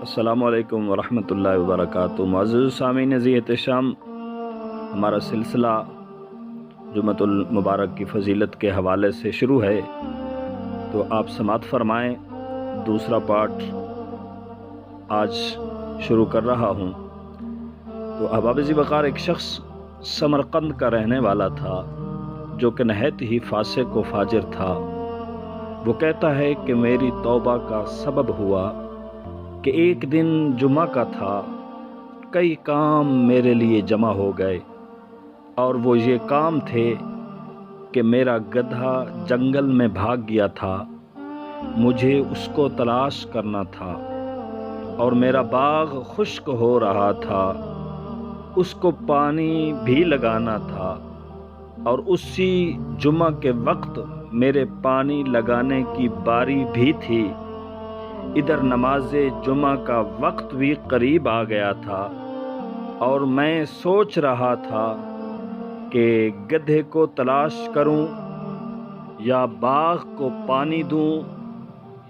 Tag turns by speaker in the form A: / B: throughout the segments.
A: السلام علیکم ورحمۃ اللہ وبرکاتہ۔ معزز سامعین ذی احتشام، ہمارا سلسلہ جمعۃ المبارک کی فضیلت کے حوالے سے شروع ہے، تو آپ سماعت فرمائیں۔ دوسرا پارٹ آج شروع کر رہا ہوں۔ تو احباب ذی وقار، ایک شخص سمرقند کا رہنے والا تھا جو کہ نہایت ہی فاسق و فاجر تھا۔ وہ کہتا ہے کہ میری توبہ کا سبب ہوا کہ ایک دن جمعہ کا تھا، کئی کام میرے لیے جمع ہو گئے، اور وہ یہ کام تھے کہ میرا گدھا جنگل میں بھاگ گیا تھا، مجھے اس کو تلاش کرنا تھا، اور میرا باغ خشک ہو رہا تھا، اس کو پانی بھی لگانا تھا، اور اسی جمعہ کے وقت میرے پانی لگانے کی باری بھی تھی۔ ادھر نماز جمعہ کا وقت بھی قریب آ گیا تھا، اور میں سوچ رہا تھا کہ گدھے کو تلاش کروں یا باغ کو پانی دوں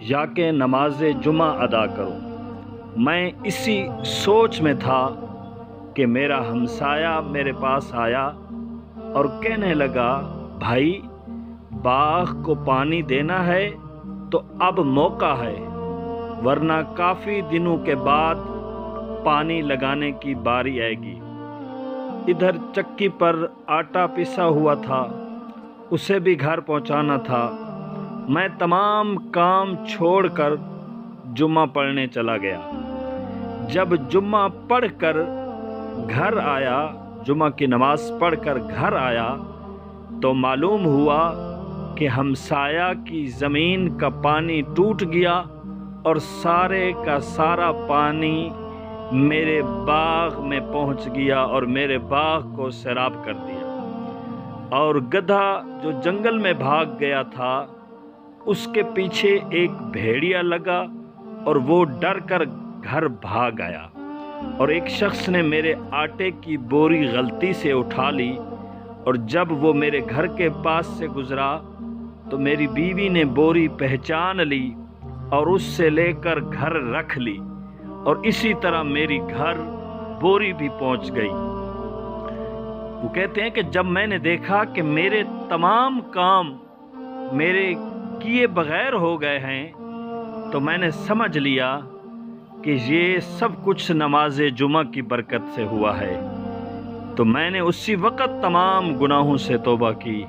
A: یا کہ نماز جمعہ ادا کروں۔ میں اسی سوچ میں تھا کہ میرا ہمسایہ میرے پاس آیا اور کہنے لگا، بھائی باغ کو پانی دینا ہے تو اب موقع ہے، ورنہ کافی دنوں کے بعد پانی لگانے کی باری آئے گی۔ ادھر چکی پر آٹا پسا ہوا تھا، اسے بھی گھر پہنچانا تھا۔ میں تمام کام چھوڑ کر جمعہ پڑھنے چلا گیا۔ جب جمعہ پڑھ کر گھر آیا، جمعہ کی نماز پڑھ کر گھر آیا، تو معلوم ہوا کہ ہمسایہ کی زمین کا پانی ٹوٹ گیا اور سارے کا سارا پانی میرے باغ میں پہنچ گیا اور میرے باغ کو سیراب کر دیا۔ اور گدھا جو جنگل میں بھاگ گیا تھا، اس کے پیچھے ایک بھیڑیا لگا اور وہ ڈر کر گھر بھاگ آیا، اور ایک شخص نے میرے آٹے کی بوری غلطی سے اٹھا لی، اور جب وہ میرے گھر کے پاس سے گزرا تو میری بیوی نے بوری پہچان لی اور اس سے لے کر گھر رکھ لی، اور اسی طرح میری گھر بوری بھی پہنچ گئی۔ وہ کہتے ہیں کہ جب میں نے دیکھا کہ میرے تمام کام میرے کیے بغیر ہو گئے ہیں، تو میں نے سمجھ لیا کہ یہ سب کچھ نماز جمعہ کی برکت سے ہوا ہے۔ تو میں نے اسی وقت تمام گناہوں سے توبہ کی،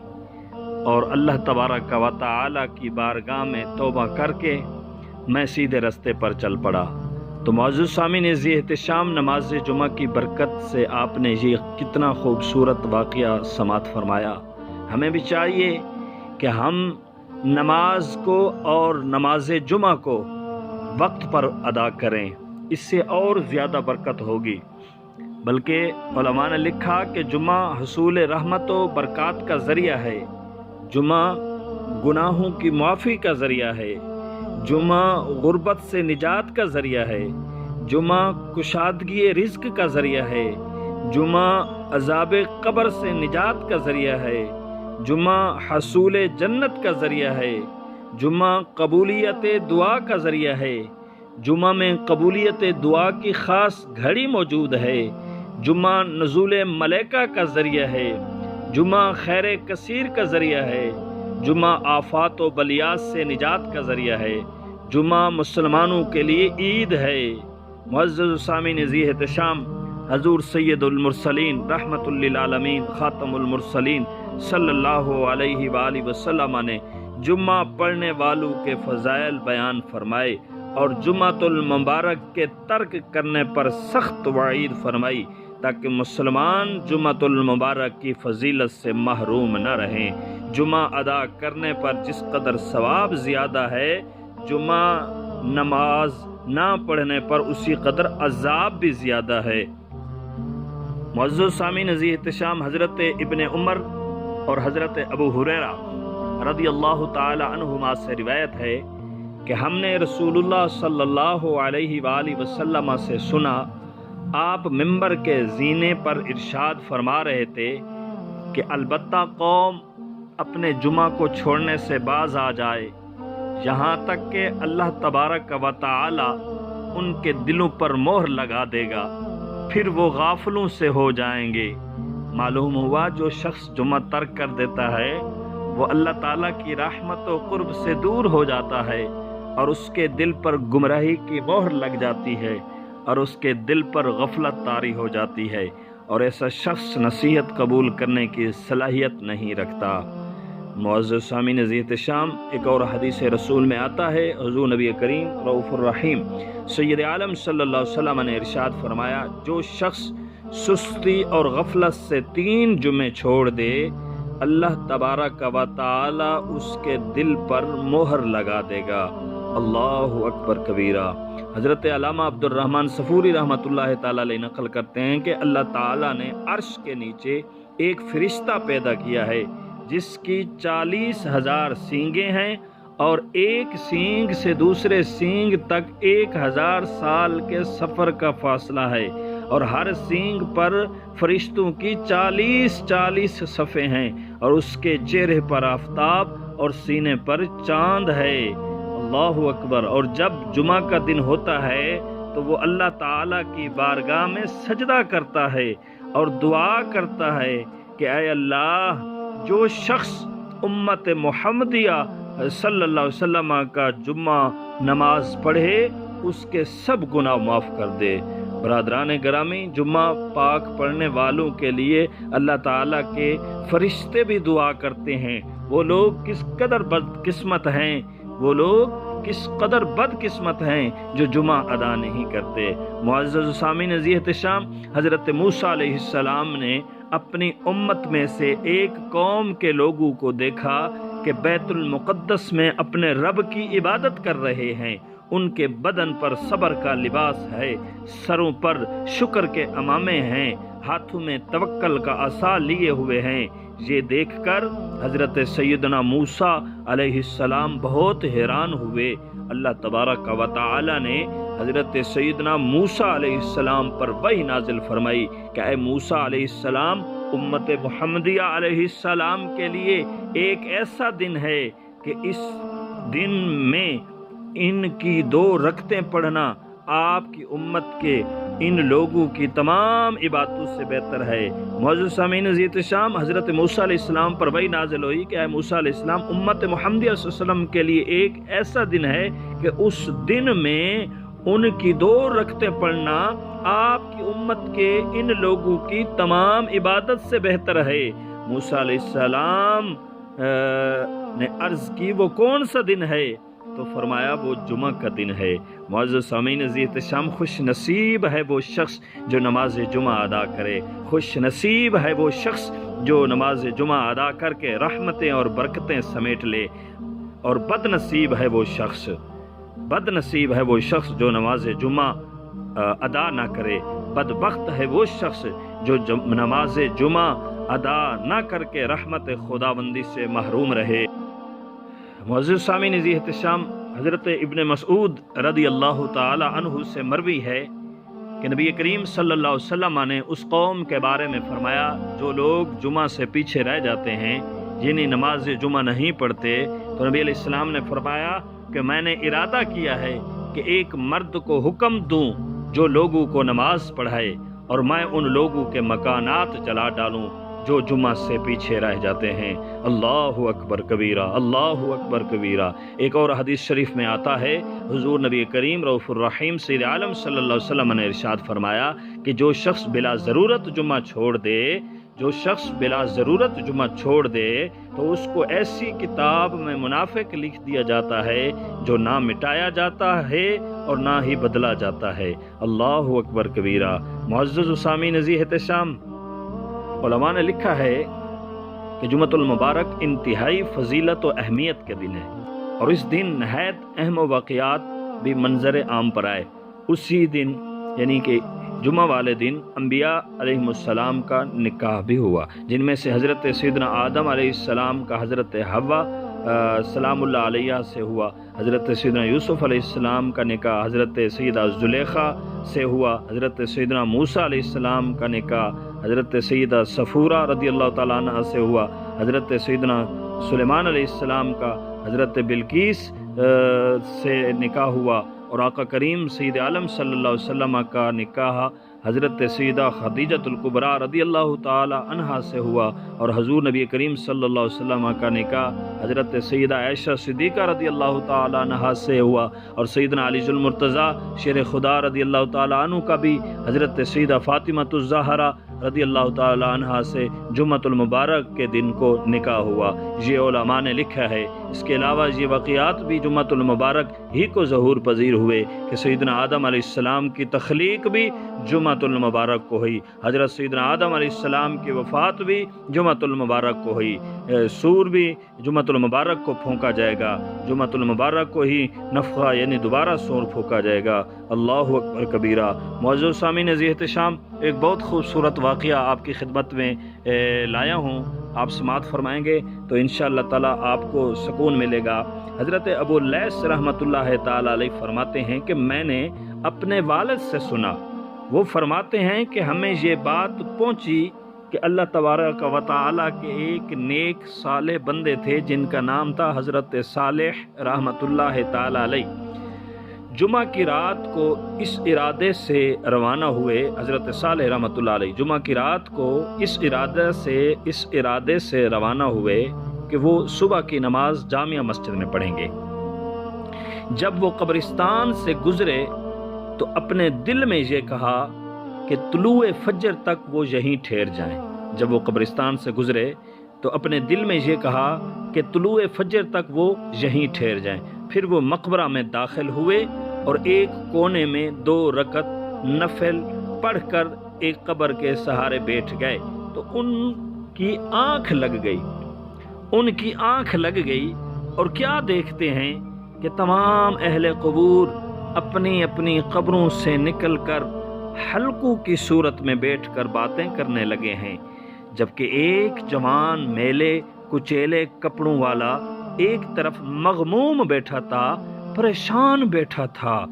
A: اور اللہ تبارک و تعالی کی بارگاہ میں توبہ کر کے میں سیدھے رستے پر چل پڑا۔ تو معزز سامعین ذی احتشام، نماز جمعہ کی برکت سے آپ نے یہ کتنا خوبصورت واقعہ سماعت فرمایا۔ ہمیں بھی چاہیے کہ ہم نماز کو اور نماز جمعہ کو وقت پر ادا کریں، اس سے اور زیادہ برکت ہوگی۔ بلکہ علماء نے لکھا کہ جمعہ حصول رحمت و برکات کا ذریعہ ہے، جمعہ گناہوں کی معافی کا ذریعہ ہے، جمعہ غربت سے نجات کا ذریعہ ہے، جمعہ کشادگی رزق کا ذریعہ ہے، جمعہ عذاب قبر سے نجات کا ذریعہ ہے، جمعہ حصول جنت کا ذریعہ ہے، جمعہ قبولیت دعا کا ذریعہ ہے، جمعہ میں قبولیت دعا کی خاص گھڑی موجود ہے، جمعہ نزول ملائکہ کا ذریعہ ہے، جمعہ خیر کثیر کا ذریعہ ہے، جمعہ آفات و بلیات سے نجات کا ذریعہ ہے، جمعہ مسلمانوں کے لیے عید ہے۔ معزز سامعین ذی احتشام، حضور سید المرسلین رحمت للعالمین خاتم المرسلین صلی اللہ علیہ وآلہ وسلم نے جمعہ پڑھنے والوں کے فضائل بیان فرمائے، اور جمعۃ المبارک کے ترک کرنے پر سخت وعید فرمائی، تاکہ مسلمان جمعۃ المبارک کی فضیلت سے محروم نہ رہیں۔ جمعہ ادا کرنے پر جس قدر ثواب زیادہ ہے، جمعہ نماز نہ پڑھنے پر اسی قدر عذاب بھی زیادہ ہے۔ معزز سامعین ذی احتشام، حضرت ابن عمر اور حضرت ابو ہریرہ رضی اللہ تعالی عنہما سے روایت ہے کہ ہم نے رسول اللہ صلی اللہ علیہ وآلہ وسلم سے سنا، آپ ممبر کے زینے پر ارشاد فرما رہے تھے کہ البتہ قوم اپنے جمعہ کو چھوڑنے سے باز آ جائے، یہاں تک کہ اللہ تبارک و تعالی ان کے دلوں پر مہر لگا دے گا، پھر وہ غافلوں سے ہو جائیں گے۔ معلوم ہوا جو شخص جمعہ ترک کر دیتا ہے وہ اللہ تعالیٰ کی رحمت و قرب سے دور ہو جاتا ہے، اور اس کے دل پر گمراہی کی مہر لگ جاتی ہے، اور اس کے دل پر غفلت طاری ہو جاتی ہے، اور ایسا شخص نصیحت قبول کرنے کی صلاحیت نہیں رکھتا۔ معزز سامعین عزیز احتشام، ایک اور حدیث رسول میں آتا ہے، حضور نبی کریم رؤوف الرحیم سید عالم صلی اللہ علیہ وسلم نے ارشاد فرمایا، جو شخص سستی اور غفلت سے 3 جمعے چھوڑ دے، اللہ تبارک و تعالی اس کے دل پر مہر لگا دے گا۔ اللہ اکبر کبیرہ۔ حضرت علامہ عبد الرحمن صفوری رحمۃ اللہ تعالی علیہ نقل کرتے ہیں کہ اللہ تعالی نے عرش کے نیچے ایک فرشتہ پیدا کیا ہے جس کی 40,000 سینگیں ہیں، اور ایک سینگ سے دوسرے سینگ تک 1000 سال کے سفر کا فاصلہ ہے، اور ہر سینگ پر فرشتوں کی 40 صفیں ہیں، اور اس کے چہرے پر آفتاب اور سینے پر چاند ہے۔ اللہ اکبر۔ اور جب جمعہ کا دن ہوتا ہے تو وہ اللہ تعالیٰ کی بارگاہ میں سجدہ کرتا ہے اور دعا کرتا ہے کہ اے اللہ، جو شخص امت محمدیہ صلی اللہ علیہ وسلم کا جمعہ نماز پڑھے اس کے سب گناہ معاف کر دے۔ برادران گرامی، جمعہ پاک پڑھنے والوں کے لیے اللہ تعالیٰ کے فرشتے بھی دعا کرتے ہیں۔ وہ لوگ کس قدر بدقسمت ہیں، وہ لوگ کس قدر بدقسمت ہیں جو جمعہ ادا نہیں کرتے۔ معزز سامعین عزیز احتشام، حضرت موسیٰ علیہ السلام نے اپنی امت میں سے ایک قوم کے لوگوں کو دیکھا کہ بیت المقدس میں اپنے رب کی عبادت کر رہے ہیں۔ ان کے بدن پر صبر کا لباس ہے، سروں پر شکر کے عمامے ہیں، ہاتھوں میں توکل کا عصا لیے ہوئے ہیں۔ یہ دیکھ کر حضرت سیدنا موسیٰ علیہ السلام بہت حیران ہوئے۔ اللہ تبارک و تعالی نے حضرت سیدنا موسیٰ علیہ السلام پر وحی نازل فرمائی کہ اے موسیٰ علیہ السلام، امت محمدیہ علیہ السلام کے لیے ایک ایسا دن ہے کہ اس دن میں ان کی 2 رکعتیں پڑھنا آپ کی امت کے ان لوگوں کی تمام عبادتوں سے بہتر ہے۔ معزز سامعین عزیز احتشام، حضرت موسیٰ علیہ السلام پر وحی نازل ہوئی کہ اے موسیٰ علیہ السلام، امت محمدیہ صلی اللہ علیہ وسلم کے لیے ایک ایسا دن ہے کہ اس دن میں ان کی 2 رکعتیں پڑھنا آپ کی امت کے ان لوگوں کی تمام عبادت سے بہتر ہے۔ موسیٰ علیہ السلام نے عرض کی وہ کون سا دن ہے؟ تو فرمایا وہ جمعہ کا دن ہے۔ معزز سامعین عزیز احتشام، خوش نصیب ہے وہ شخص جو نماز جمعہ ادا کرے، خوش نصیب ہے وہ شخص جو نماز جمعہ ادا کر کے رحمتیں اور برکتیں سمیٹ لے، اور بد نصیب ہے وہ شخص جو نماز جمعہ ادا نہ کرے۔ بدبخت ہے وہ شخص جو نماز جمعہ ادا نہ کر کے رحمت خداوندی سے محروم رہے۔ معزز سامعین عزیز احتشام، حضرت ابن مسعود رضی اللہ تعالی عنہ سے مروی ہے کہ نبی کریم صلی اللہ علیہ وسلم نے اس قوم کے بارے میں فرمایا جو لوگ جمعہ سے پیچھے رہ جاتے ہیں، جنہیں نماز جمعہ نہیں پڑھتے، تو نبی علیہ السلام نے فرمایا کہ میں نے ارادہ کیا ہے کہ ایک مرد کو حکم دوں جو لوگوں کو نماز پڑھائے، اور میں ان لوگوں کے مکانات جلا ڈالوں جو جمعہ سے پیچھے رہ جاتے ہیں۔ اللہ اکبر کبیرہ، اللہ اکبر کبیرہ۔ ایک اور حدیث شریف میں آتا ہے، حضور نبی کریم رؤوف الرحیم سید عالم صلی اللہ علیہ وسلم نے ارشاد فرمایا کہ جو شخص بلا ضرورت جمعہ چھوڑ دے تو اس کو ایسی کتاب میں منافق لکھ دیا جاتا ہے جو نہ مٹایا جاتا ہے اور نہ ہی بدلا جاتا ہے۔ اللہ اکبر کبیرہ۔ معزز سامعین عزیز احتشام، علماء نے لکھا ہے کہ جمعۃ المبارک انتہائی فضیلت و اہمیت کے دن ہے، اور اس دن نہایت اہم واقعات بھی منظر عام پر آئے۔ اسی دن یعنی کہ جمعہ والے دن انبیاء علیہ السلام کا نکاح بھی ہوا، جن میں سے حضرت سیدنا آدم علیہ السلام کا حضرت حوا سلام اللہ علیہ سے ہوا، حضرت سیدنا یوسف علیہ السلام کا نکاح حضرت سیدہ زلیخا سے ہوا، حضرت سیدنا موسیٰ علیہ السلام کا نکاح حضرت سیدہ صفورہ رضی اللہ تعالیٰ عنہ سے ہوا، حضرت سیدنا سلیمان علیہ السلام کا حضرت بلقیس سے نکاح ہوا، اور آقا کریم سید عالم صلی اللہ علیہ وسلم کا نکاح حضرت سیدہ خدیجۃ الکبریٰ رضی اللہ تعالی عنہا سے ہوا، اور حضور نبی کریم صلی اللہ علیہ وسلم کا نکاح حضرت سیدہ عائشہ صدیقہ رضی اللہ تعالی عنہا سے ہوا، اور سیدنا علی المرتضیٰ شیر خدا رضی اللہ تعالی عنہ کا بھی حضرت سیدہ فاطمہ الزہرا رضی اللہ تعالی عنہا سے جمعۃ المبارک کے دن کو نکاح ہوا۔ یہ علماء نے لکھا ہے۔ اس کے علاوہ یہ واقعات بھی جمعۃ المبارک ہی کو ظہور پذیر ہوئے کہ سیدنا آدم علیہ السلام کی تخلیق بھی جمعۃ المبارک کو ہوئی، حضرت سیدنا آدم علیہ السلام کی وفات بھی جمعۃ المبارک کو ہوئی، سور بھی جمعۃ المبارک کو پھونکا جائے گا، جمعۃ المبارک کو ہی نفخہ یعنی دوبارہ سور پھونکا جائے گا۔ اللہ اکبر کبیرہ۔ معزز سامعین احتشام، ایک بہت خوبصورت واقعہ آپ کی خدمت میں لایا ہوں، آپ سماعت فرمائیں گے تو انشاءاللہ تعالیٰ آپ کو سکون ملے گا۔ حضرت ابو لیث رحمۃ اللہ تعالیٰ علیہ فرماتے ہیں کہ میں نے اپنے والد سے سنا، وہ فرماتے ہیں کہ ہمیں یہ بات پہنچی کہ اللہ تبارک و تعالیٰ کے ایک نیک صالح بندے تھے جن کا نام تھا حضرت صالح رحمۃ اللہ تعالیٰ علیہ۔ جمعہ کی رات کو اس ارادے سے روانہ ہوئے، حضرت صالح رحمۃ اللہ علیہ جمعہ کی رات کو اس ارادے سے روانہ ہوئے کہ وہ صبح کی نماز جامعہ مسجد میں پڑھیں گے۔ جب وہ قبرستان سے گزرے تو اپنے دل میں یہ کہا کہ طلوع فجر تک وہ یہیں ٹھہر جائیں۔ جب وہ قبرستان سے گزرے تو اپنے دل میں یہ کہا کہ طلوع فجر تک وہ یہیں ٹھہر جائیں۔ پھر وہ مقبرہ میں داخل ہوئے اور ایک کونے میں 2 رکعت نفل پڑھ کر ایک قبر کے سہارے بیٹھ گئے تو ان کی آنکھ لگ گئی اور کیا دیکھتے ہیں کہ تمام اہل قبور اپنی اپنی قبروں سے نکل کر حلقوں کی صورت میں بیٹھ کر باتیں کرنے لگے ہیں، جبکہ ایک جوان میلے کچیلے کپڑوں والا ایک طرف مغموم بیٹھا تھا، پریشان بیٹھا تھا۔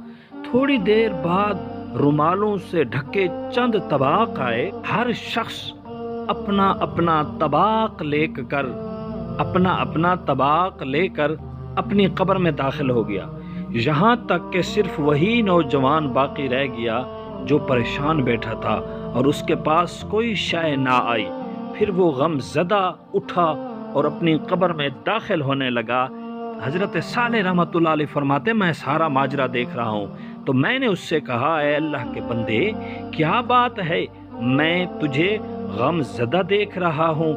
A: تھوڑی دیر بعد رومالوں سے ڈھکے چند طباق آئے، ہر شخص اپنا اپنا طباق لے کر اپنی قبر میں داخل ہو گیا، یہاں تک کہ صرف وہی نوجوان باقی رہ گیا جو پریشان بیٹھا تھا اور اس کے پاس کوئی شے نہ آئی۔ پھر وہ غم زدہ اٹھا اور اپنی قبر میں داخل ہونے لگا۔ حضرت صالح رحمۃ اللہ علیہ فرماتے میں سارا ماجرا دیکھ رہا ہوں تو میں نے اس سے کہا، اے اللہ کے بندے، کیا بات ہے؟ میں تجھے غم زدہ دیکھ رہا ہوں،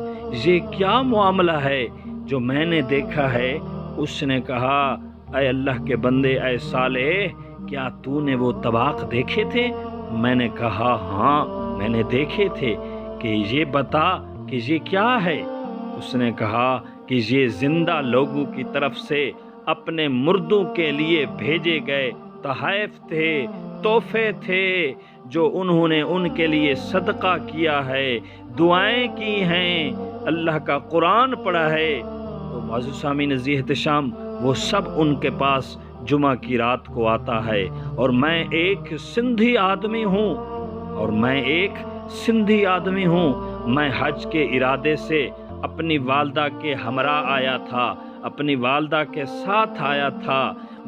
A: یہ کیا معاملہ ہے جو میں نے دیکھا ہے؟ اس نے کہا، اے اللہ کے بندے، اے صالح، کیا تو نے وہ طباق دیکھے تھے؟ میں نے کہا، ہاں میں نے دیکھے تھے، کہ یہ بتا کہ یہ کیا ہے؟ اس نے کہا کہ یہ زندہ لوگوں کی طرف سے اپنے مردوں کے لیے بھیجے گئے تحائف تھے، تحفے تھے جو انہوں نے ان کے لیے صدقہ کیا ہے، دعائیں کی ہیں، اللہ کا قرآن پڑھا ہے۔ تو معزز سامعین احتشام، وہ سب ان کے پاس جمعہ کی رات کو آتا ہے، اور میں ایک سندھی آدمی ہوں، میں حج کے ارادے سے اپنی والدہ کے ہمراہ آیا تھا، اپنی والدہ کے ساتھ آیا تھا،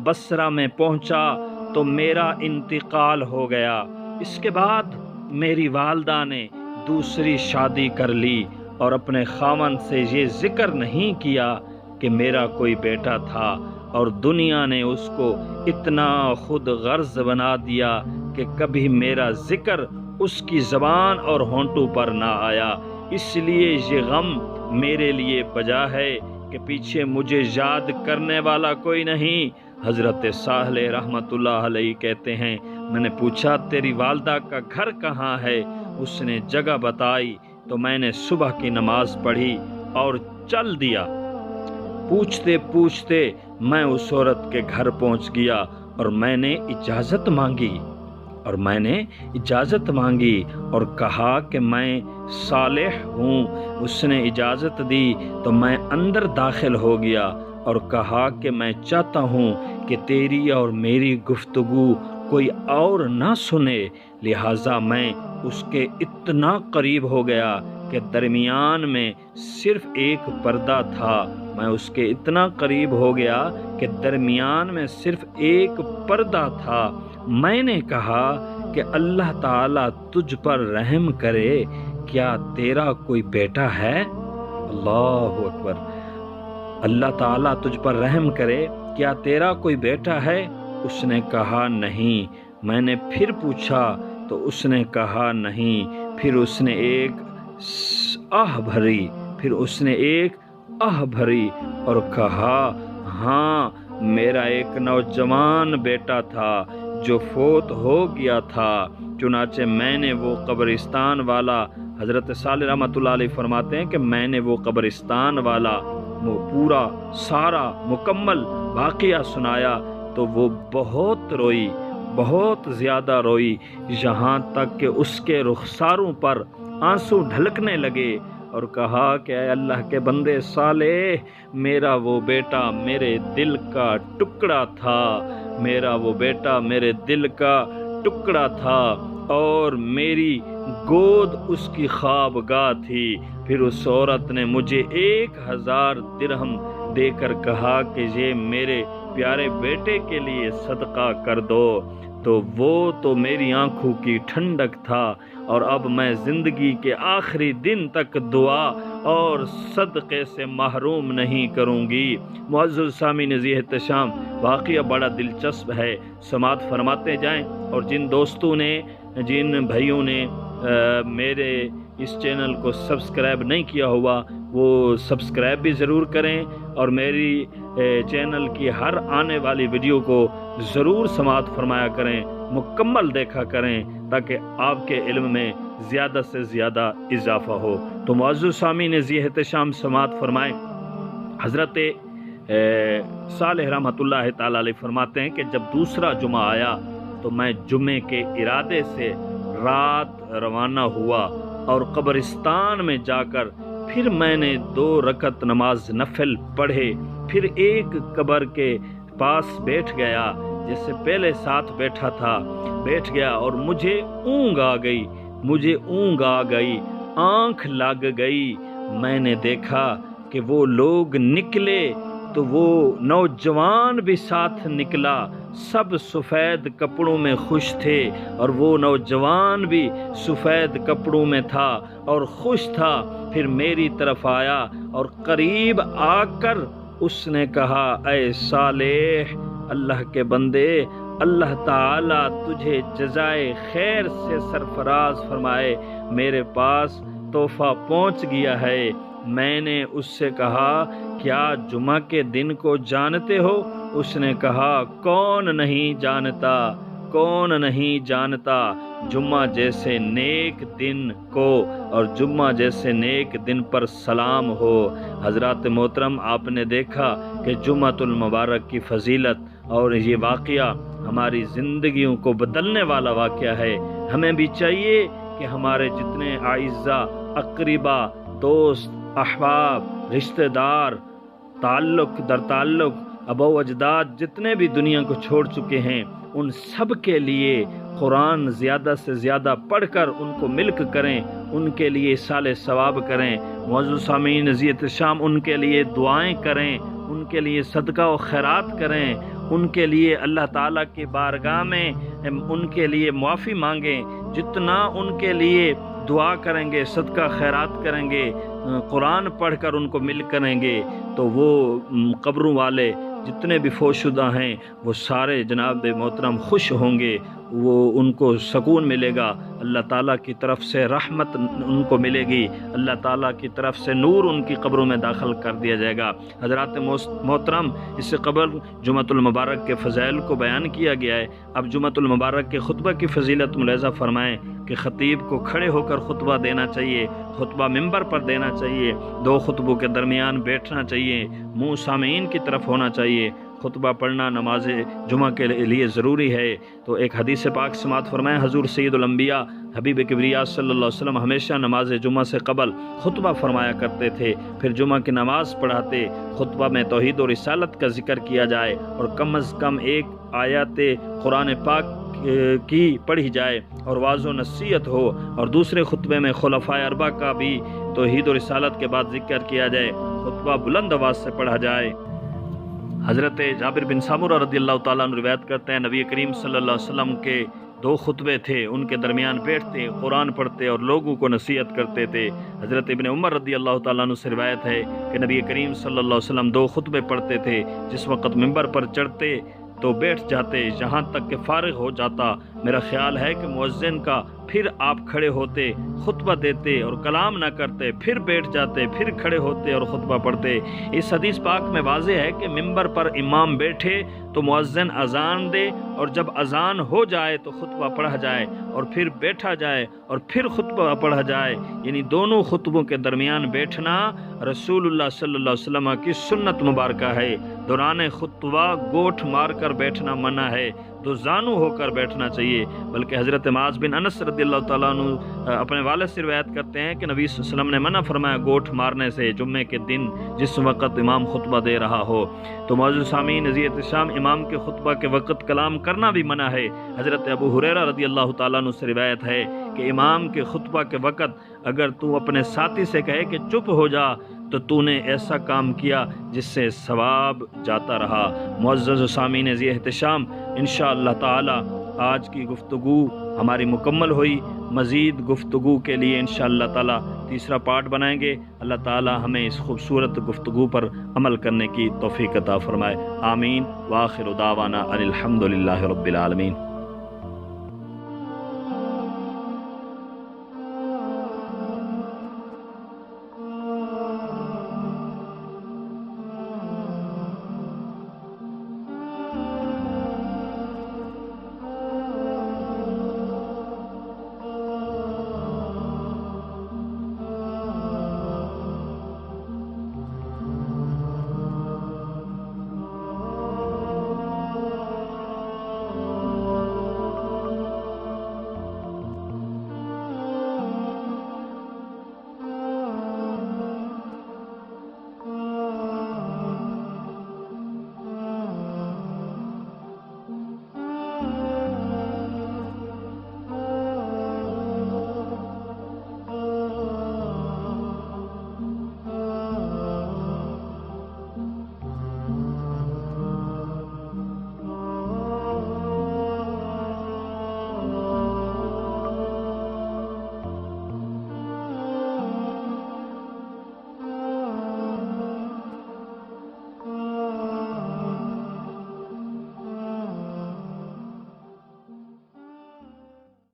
A: بصرہ میں پہنچا تو میرا انتقال ہو گیا۔ اس کے بعد میری والدہ نے دوسری شادی کر لی اور اپنے خاوند سے یہ ذکر نہیں کیا کہ میرا کوئی بیٹا تھا، اور دنیا نے اس کو اتنا خود غرض بنا دیا کہ کبھی میرا ذکر اس کی زبان اور ہونٹوں پر نہ آیا۔ اس لیے یہ غم میرے لیے بجا ہے کہ پیچھے مجھے یاد کرنے والا کوئی نہیں۔ حضرت صالح رحمۃ اللہ علیہ کہتے ہیں، میں نے پوچھا تیری والدہ کا گھر کہاں ہے؟ اس نے جگہ بتائی تو میں نے صبح کی نماز پڑھی اور چل دیا۔ پوچھتے پوچھتے میں اس عورت کے گھر پہنچ گیا اور میں نے اجازت مانگی اور کہا کہ میں صالح ہوں۔ اس نے اجازت دی تو میں اندر داخل ہو گیا اور کہا کہ میں چاہتا ہوں کہ تیری اور میری گفتگو کوئی اور نہ سنے، لہٰذا میں اس کے اتنا قریب ہو گیا کہ درمیان میں صرف ایک پردہ تھا۔ میں اس کے اتنا قریب ہو گیا کہ کہ درمیان میں صرف ایک پردہ تھا۔ میں نے کہا کہ اللہ تعالیٰ تجھ پر رحم کرے، کیا تیرا کوئی بیٹا ہے؟ اللہ اکبر۔ اللہ تعالیٰ تجھ پر رحم کرے، کیا تیرا کوئی بیٹا ہے؟ اس نے کہا نہیں۔ میں نے پھر پوچھا تو اس نے کہا نہیں۔ پھر اس نے ایک آہ بھری اور کہا ہاں، میرا ایک نوجوان بیٹا تھا جو فوت ہو گیا تھا۔ چنانچہ میں نے وہ قبرستان والا، حضرت صالح رحمۃ اللہ علیہ فرماتے ہیں کہ میں نے وہ قبرستان والا پورا سارا مکمل واقعہ سنایا تو وہ بہت روئی، بہت زیادہ روئی، یہاں تک کہ اس کے رخساروں پر آنسو ڈھلکنے لگے اور کہا کہ اے اللہ کے بندے صالح، میرا وہ بیٹا میرے دل کا ٹکڑا تھا، میرا وہ بیٹا میرے دل کا ٹکڑا تھا اور میری گود اس کی خوابگاہ تھی۔ پھر اس عورت نے مجھے 1000 درہم دے کر کہا کہ یہ میرے پیارے بیٹے کے لیے صدقہ کر دو، تو وہ تو میری آنکھوں کی ٹھنڈک تھا، اور اب میں زندگی کے آخری دن تک دعا اور صدقے سے محروم نہیں کروں گی۔ معزز سامعین ذی احتشام، واقعہ بڑا دلچسپ ہے، سماعت فرماتے جائیں، اور جن دوستوں نے، جن بھائیوں نے میرے اس چینل کو سبسکرائب نہیں کیا ہوا وہ سبسکرائب بھی ضرور کریں، اور میری چینل کی ہر آنے والی ویڈیو کو ضرور سماعت فرمایا کریں، مکمل دیکھا کریں، تاکہ آپ کے علم میں زیادہ سے زیادہ اضافہ ہو۔ تو معزز سامعین ذی احتشام، سماعت فرمائیں، حضرت صالح رحمۃ اللہ تعالی علیہ فرماتے ہیں کہ جب دوسرا جمعہ آیا تو میں جمعے کے ارادے سے رات روانہ ہوا اور قبرستان میں جا کر پھر میں نے 2 رکعت نماز نفل پڑھے، پھر ایک قبر کے پاس بیٹھ گیا، جس سے پہلے ساتھ بیٹھا تھا، بیٹھ گیا اور مجھے اونگ آ گئی، آنکھ لگ گئی۔ میں نے دیکھا کہ وہ لوگ نکلے تو وہ نوجوان بھی ساتھ نکلا، سب سفید کپڑوں میں خوش تھے، اور وہ نوجوان بھی سفید کپڑوں میں تھا اور خوش تھا۔ پھر میری طرف آیا اور قریب آ کر اس نے کہا اے صالح، اللہ کے بندے، اللہ تعالیٰ تجھے جزائے خیر سے سرفراز فرمائے، میرے پاس تحفہ پہنچ گیا ہے۔ میں نے اس سے کہا کیا جمعہ کے دن کو جانتے ہو؟ اس نے کہا کون نہیں جانتا، جمعہ جیسے نیک دن کو اور جمعہ جیسے نیک دن پر سلام ہو۔ حضرات محترم، آپ نے دیکھا کہ جمعۃ المبارک کی فضیلت اور یہ واقعہ ہماری زندگیوں کو بدلنے والا واقعہ ہے۔ ہمیں بھی چاہیے کہ ہمارے جتنے اعزاء، اقربا، دوست، احباب، رشتہ دار، تعلق در تعلق، ابا و اجداد جتنے بھی دنیا کو چھوڑ چکے ہیں، ان سب کے لیے قرآن زیادہ سے زیادہ پڑھ کر ان کو ملک کریں، ان کے لیے ایصال ثواب کریں۔ معزز سامعین ذی احتشام، ان کے لیے دعائیں کریں، ان کے لیے صدقہ و خیرات کریں، ان کے لیے اللہ تعالیٰ کی بارگاہ میں ان کے لیے معافی مانگیں۔ جتنا ان کے لیے دعا کریں گے، صدقہ خیرات کریں گے، قرآن پڑھ کر ان کو مل کریں گے، تو وہ قبروں والے جتنے بھی فوت شدہ ہیں وہ سارے جناب محترم خوش ہوں گے، وہ ان کو سکون ملے گا، اللہ تعالیٰ کی طرف سے رحمت ان کو ملے گی، اللہ تعالیٰ کی طرف سے نور ان کی قبروں میں داخل کر دیا جائے گا۔ حضرات محترم، اس سے قبل جمعۃ المبارک کے فضائل کو بیان کیا گیا ہے۔ اب جمعۃ المبارک کے خطبہ کی فضیلت ملاحظہ فرمائیں کہ خطیب کو کھڑے ہو کر خطبہ دینا چاہیے، خطبہ ممبر پر دینا چاہیے، 2 خطبوں کے درمیان بیٹھنا چاہیے، منہ سامعین کی طرف ہونا چاہیے۔ خطبہ پڑھنا نماز جمعہ کے لیے ضروری ہے۔ تو ایک حدیث پاک سماعت فرمائیں، حضور سید الانبیاء حبیب کبریا صلی اللہ علیہ وسلم ہمیشہ نماز جمعہ سے قبل خطبہ فرمایا کرتے تھے، پھر جمعہ کی نماز پڑھاتے، خطبہ میں توحید و رسالت کا ذکر کیا جائے اور کم از کم ایک آیات قرآن پاک کی پڑھی جائے اور واعظ و نصیحت ہو، اور دوسرے خطبے میں خلفائے اربعہ کا بھی توحید و رسالت کے بعد ذکر کیا جائے، خطبہ بلند آواز سے پڑھا جائے۔ حضرت جابر بن سمرہ رضی اللہ تعالیٰ عنہ روایت کرتے ہیں نبی کریم صلی اللہ علیہ وسلم کے 2 خطبے تھے، ان کے درمیان بیٹھتے، قرآن پڑھتے اور لوگوں کو نصیحت کرتے تھے۔ حضرت ابن عمر رضی اللہ تعالیٰ عنہ سے روایت ہے کہ نبی کریم صلی اللہ علیہ وسلم 2 خطبے پڑھتے تھے، جس وقت منبر پر چڑھتے تو بیٹھ جاتے یہاں تک کہ فارغ ہو جاتا۔ میرا خیال ہے کہ مؤذن کا پھر آپ کھڑے ہوتے، خطبہ دیتے اور کلام نہ کرتے، پھر بیٹھ جاتے، پھر کھڑے ہوتے اور خطبہ پڑھتے۔ اس حدیث پاک میں واضح ہے کہ منبر پر امام بیٹھے تو مؤذن اذان دے، اور جب اذان ہو جائے تو خطبہ پڑھا جائے، اور پھر بیٹھا جائے اور پھر خطبہ پڑھا جائے، یعنی دونوں خطبوں کے درمیان بیٹھنا رسول اللہ صلی اللہ علیہ وسلم کی سنت مبارکہ ہے۔ دوران خطبہ گوٹھ مار کر بیٹھنا منع ہے، دو زانو ہو کر بیٹھنا چاہیے، بلکہ حضرت معاذ بن انس رضی اللہ تعالیٰ عنہ اپنے والد سے روایت کرتے ہیں کہ نبی صلی اللہ علیہ وسلم نے منع فرمایا گوٹھ مارنے سے جمعے کے دن جس وقت امام خطبہ دے رہا ہو۔ تو معزز سامعین، نذیر احتشام، امام کے خطبہ کے وقت کلام کرنا بھی منع ہے۔ حضرت ابو ہریرہ رضی اللہ تعالیٰ عنہ سے روایت ہے کہ امام کے خطبہ کے وقت اگر تو اپنے ساتھی سے کہے کہ چپ ہو جا تو نے ایسا کام کیا جس سے ثواب جاتا رہا۔ معزز سامعین نذیر احتشام، انشاءاللہ تعالی آج کی گفتگو ہماری مکمل ہوئی۔ مزید گفتگو کے لیے انشاءاللہ تعالی تیسرا پارٹ بنائیں گے۔ اللہ تعالی ہمیں اس خوبصورت گفتگو پر عمل کرنے کی توفیق عطا فرمائے۔ آمین۔ وآخر دعوانا ان الحمد للہ رب العالمین۔